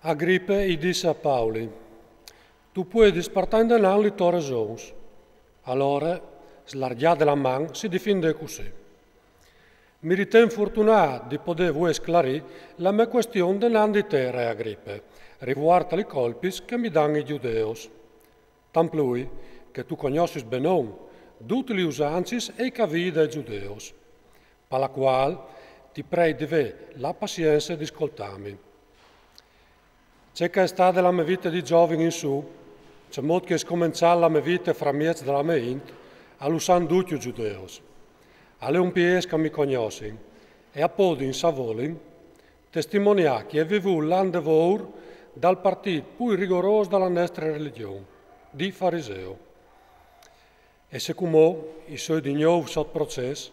Agrippe gli disse a Paoli, tu puoi dispartire li tue ragioni. Allora, slargiata la mano, si difende così. Mi ritengo fortunato di poter voi sclarire la mia questione denanti te, re Agrippe, riguardo ai colpi che mi danno i giudeos. Tamplui, che tu conosci bene tutte le usanze e i cavi dei giudeos, per la quale ti prego di avere la pazienza di ascoltarmi. C'è che è stata la mia vita di giovane in su, c'è modo che scominciare la mia vita fra mezzo della mia int, all'usan tutti i giudeos. Alle un pies che mi conoscono e a podi in Savolin, testimonia che è vivuto l'andevor dal partito più rigoroso della nostra religione, di fariseo. E se come i suoi di nuovo sotto processo,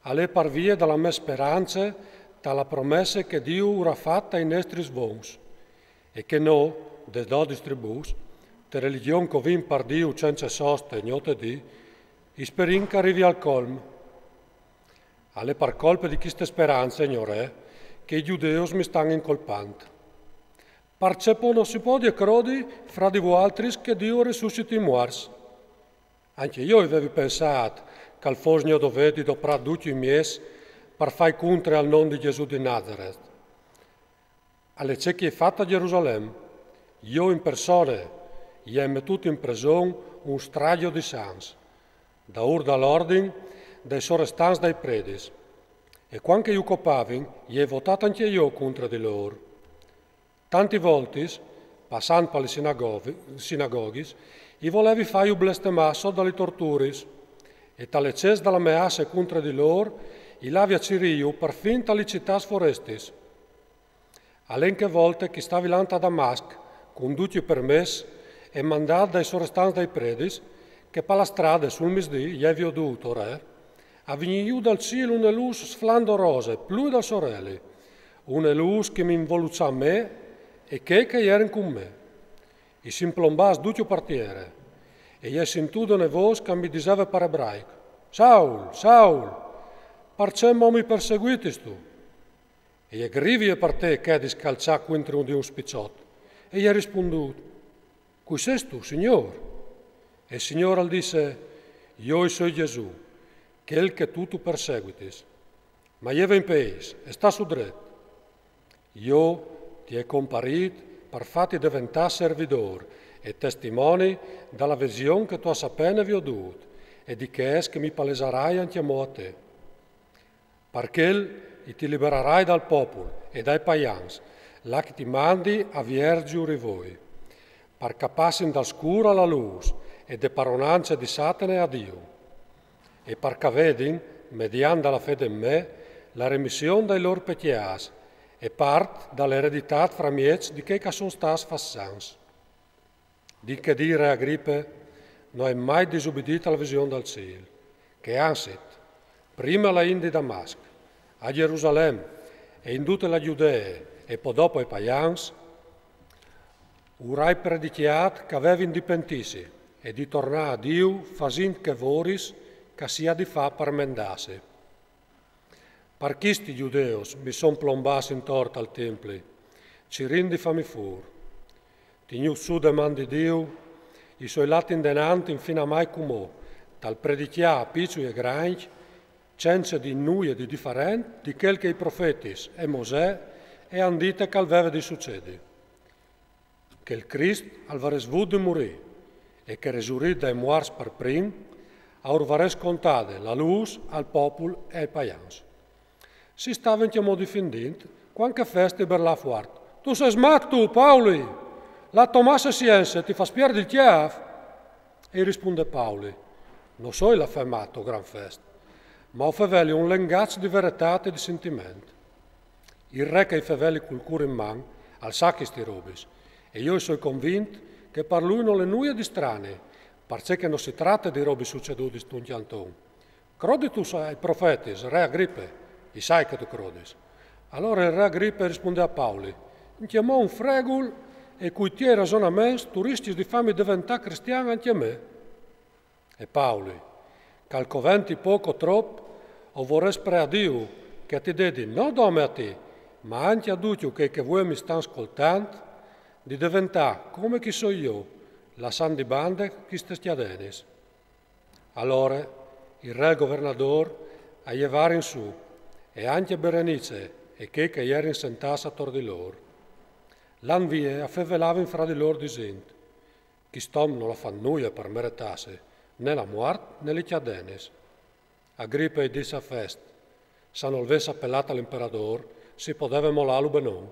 alle par via dalla mia speranza, dalla promessa che Dio ora fatta ai nostri svons, e che no, des 12 tribus, de religione che vin par Dio senza sosta e gnote di, isperin che arrivi al colmo. Alle par colpe di queste speranze, signore, che i giudeos mi stanno incolpando. Parcepo non si può dire crodi fra di voi altri che Dio risusciti i morti. Anche io avevo pensato che al fosnio dovete doprà tutti i miei per fare contro al nome di Gesù di Nazareth. Alle c'è chi è fatta a Gerusalemme, io in persona, gli ho mettuto in prigione un straggio di sans, da ur dall'ordine dei sorestanti dai predis. E quando io copavin, gli ho votato anche io contro di loro. Tanti volte, passando per le sinagoghe, gli volevi fare un blestemasso dalle torture, e tale ces dalla measse contro di loro, gli lavi a Cirio per fin tali città forestis. Alenche volte che stavi l'anta a Damasco, con tutti i permessi e mandati dai sorestanti dai predis, che per la strada sul misdì gli avevo dovuto, re, avveni giù dal cielo una luce splendorosa, più da sorelle, una luce che mi involuccia a me e che erano con me. E si implombava tutti i partiere, e gli sentito una voce che mi diceva per ebraico, Saul, Saul, perché mi perseguitis tu? E gli grivi per te che di scalciare contro di un spicciotto. E gli ha risponduto, qui sei tu, Signore? E il Signore gli disse, io sono Gesù, quel che tu perseguitis. Ma io in paese e sta su dritto. Io ti è comparito per farti diventare servidore e testimoni della visione che tu a sapere vi ho dovuto e di che es che mi paleserai anche a te. Perché ti libererai dal popolo e dai paians, là che ti mandi a viergiuri voi, perché passin dal scuro alla luce e de paronanze di Satana a Dio, e perché vedin, mediante la fede in me, la remissione dai loro peccati e part dall'eredità fra miei di che sono stati fassans. Di che dire a Agrippe, non è mai disubbidito alla visione del cielo, che anzi, prima la in di Damasco, a Gerusalemme e in tutta la Giudea e poi dopo ai paians, urai predichiat che avevi indipentisi e di tornare a Dio facendo che voris che sia di fa per mendasse. Per chisti giudeos mi son plombati in torta al tempio, ci rindi fammi fuori. Ti su demandi Dio, i suoi lati indenanti infino a mai comò, tal predichià a picciu e granci, senza di noi e di differente di quel che i profetis e Mosè e han dite che aveva di succedi. Che il Cristo al vares vudo morì e che resurì dai morti per prim, a vares contade la luce al popolo e ai paians. Si stava in chiamò difendente, qualche feste per la fuarta. Tu sei smatto, Paoli! La Tomasa Scienza ti fa spiare il chiaf? E risponde Paoli, non so la fermato gran festa, ma ho faveli un lengazzo di verità e di sentimento. Il re che i faveli col cuore in man, al sacchi sti robis, e io sono convinto che per lui non le nuie di strane, perché non si tratta di robi succeduti stunti anton. Crodi tu ai profeti, re Agrippe, i sai che tu crodis. Allora il re Agrippe risponde a Paoli, chiamò un fregul e cui ti ragionamenti tu rischi di farmi diventare cristiano anche a me. E Paoli, calcoventi poco troppo, o vorrei a Dio che ti dedi non dome a te, ma anche a tutti che voi mi stanno ascoltando, di diventare come chi so io, la san di bande chi ste stiadenis. Allora il re governatore a llevare in su e anche Berenice e che ieri sentasse attorno di loro. L'an vie affevelavano fra di loro dicendo, chi stom non la fa nulla per meritarsi, né la morte né le chiadenis. Agrippa disse a Fest, se non avesse appellato all'imperatore, si poteva molare benon.